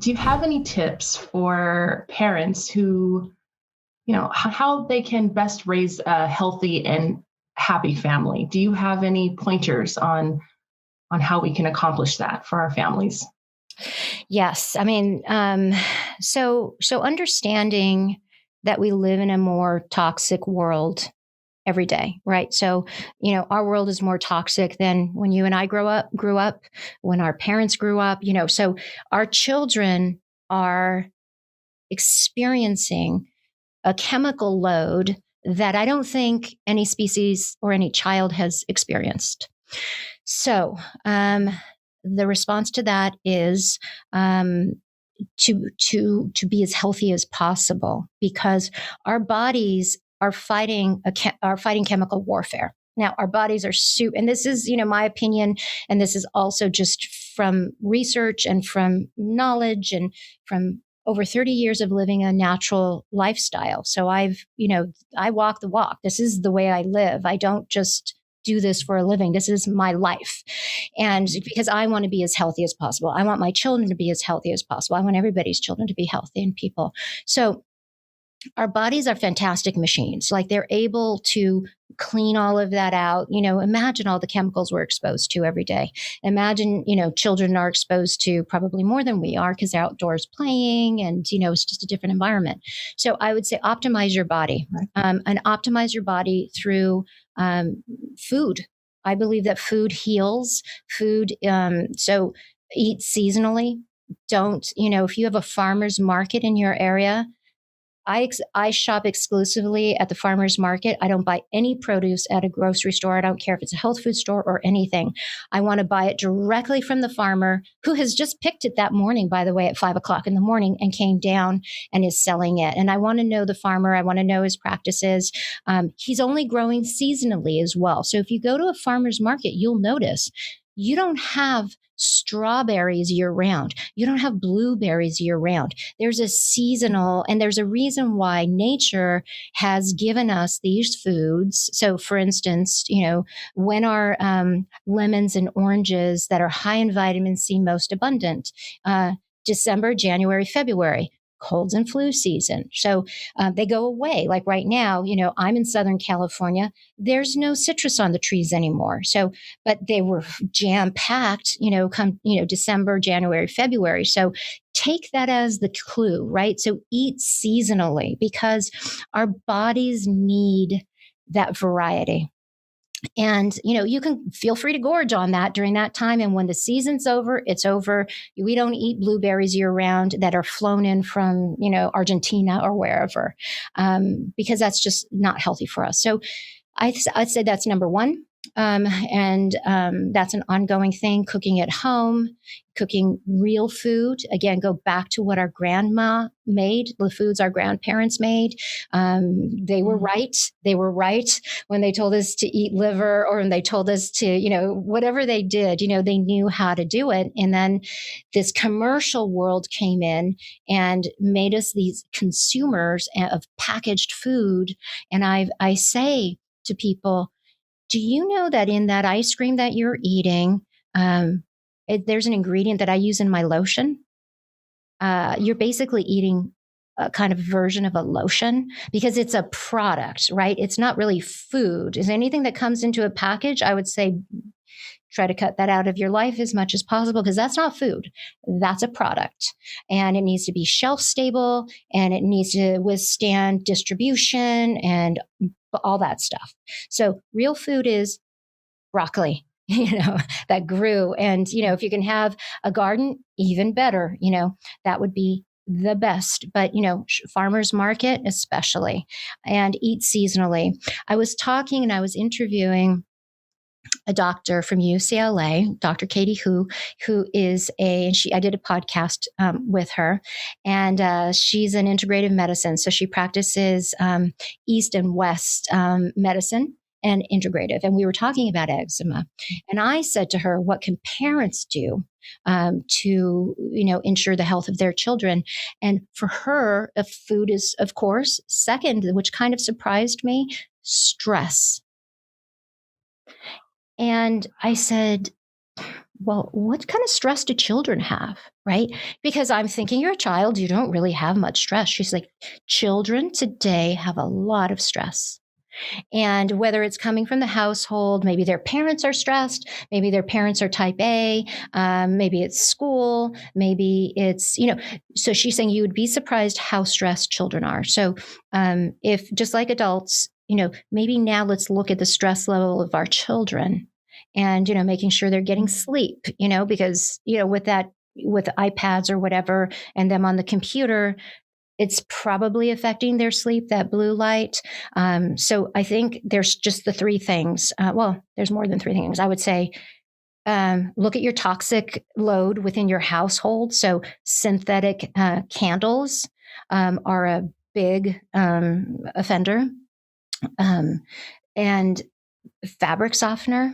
do you have any tips for parents who, how they can best raise a healthy and happy family? Do you have any pointers on how we can accomplish that for our families? Yes. I mean, so understanding that we live in a more toxic world every day, right? So, our world is more toxic than when you and I grew up, when our parents grew up, so our children are experiencing a chemical load that I don't think any species or any child has experienced. So, the response to that is to be as healthy as possible, because our bodies are fighting chemical warfare. Now, our bodies are and this is, my opinion, and this is also just from research and from knowledge and from over 30 years of living a natural lifestyle. So I walk the walk. This is the way I live. I don't just do this for a living. This is my life. And because I want to be as healthy as possible, I want my children to be as healthy as possible. I want everybody's children to be healthy and people. So our bodies are fantastic machines. Like, they're able to clean all of that out. Imagine all the chemicals we're exposed to every day. Imagine, children are exposed to probably more than we are because they're outdoors playing, and, it's just a different environment. So I would say optimize your body, and optimize your body through food. I believe that food heals. So eat seasonally. Don't, if you have a farmer's market in your area, I shop exclusively at the farmer's market. I don't buy any produce at a grocery store. I don't care if it's a health food store or anything. I want to buy it directly from the farmer, who has just picked it that morning, by the way, at 5 o'clock in the morning, and came down and is selling it. And I want to know the farmer. I want to know his practices. He's only growing seasonally as well. So if you go to a farmer's market, you'll notice you don't have strawberries year round. You don't have blueberries year round. There's a seasonal, and there's a reason why nature has given us these foods. So for instance, when are lemons and oranges that are high in vitamin C most abundant? December, January, February. Colds and flu season. So they go away. Like right now, I'm in Southern California. There's no citrus on the trees anymore. So, but they were jam packed, come, December, January, February. So take that as the clue, right? So eat seasonally, because our bodies need that variety. And, you can feel free to gorge on that during that time. And when the season's over, it's over. We don't eat blueberries year round that are flown in from, Argentina or wherever, because that's just not healthy for us. So I'd say that's number one. And that's an ongoing thing. Cooking at home, cooking real food. Again, go back to what our grandma made, the foods our grandparents made. They were right. They were right when they told us to eat liver, or when they told us to, whatever they did, they knew how to do it. And then this commercial world came in and made us these consumers of packaged food. And I say to people, do you know that in that ice cream that you're eating, there's an ingredient that I use in my lotion? You're basically eating a kind of version of a lotion, because it's a product, right? It's not really food. Is anything that comes into a package, I would say, try to cut that out of your life as much as possible, because that's not food. That's a product, and it needs to be shelf stable, and it needs to withstand distribution and all that stuff. So real food is broccoli, that grew. And, if you can have a garden, even better, that would be the best. But, farmers market especially, and eat seasonally. I was talking and I was interviewing a doctor from UCLA, Dr. Katie Hu, I did a podcast with her, and she's an integrative medicine. So she practices East and West medicine and integrative. And we were talking about eczema. And I said to her, what can parents do to, ensure the health of their children? And for her, food is, of course, second, which kind of surprised me, stress. And I said, well, what kind of stress do children have? right? Because I'm thinking, you're a child, you don't really have much stress. She's like, children today have a lot of stress. And whether it's coming from the household, maybe their parents are stressed, maybe their parents are type A, maybe it's school, maybe it's, so she's saying you would be surprised how stressed children are. So if just like adults, maybe now let's look at the stress level of our children and, making sure they're getting sleep, because, with iPads or whatever and them on the computer, it's probably affecting their sleep, that blue light. So I think there's just the three things. There's more than three things. I would say look at your toxic load within your household. So synthetic candles are a big offender. And fabric softener.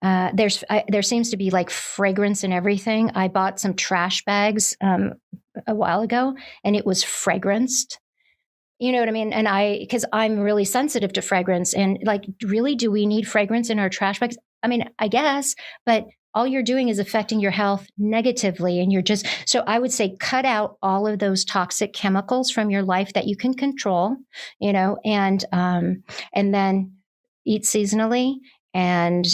There seems to be like fragrance in everything. I bought some trash bags a while ago, and it was fragranced. You know what I mean? And because I'm really sensitive to fragrance, and like, really, do we need fragrance in our trash bags? I mean, I guess, but all you're doing is affecting your health negatively, and so I would say cut out all of those toxic chemicals from your life that you can control, and then eat seasonally and,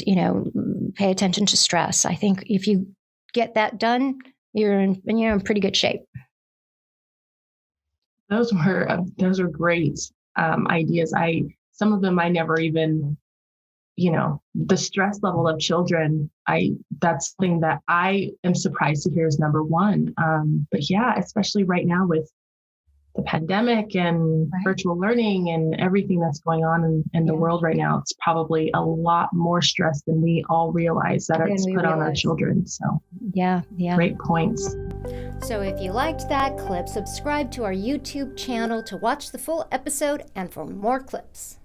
pay attention to stress. I think if you get that done, you're in pretty good shape. Those were great ideas. Some of them I never even, the stress level of children. That's something that I am surprised to hear is number one. But yeah, especially right now with the pandemic and virtual learning and everything that's going on in the world right now, it's probably a lot more stress than we all realize that it's put on our children. So yeah. Great points. So if you liked that clip, subscribe to our YouTube channel to watch the full episode and for more clips.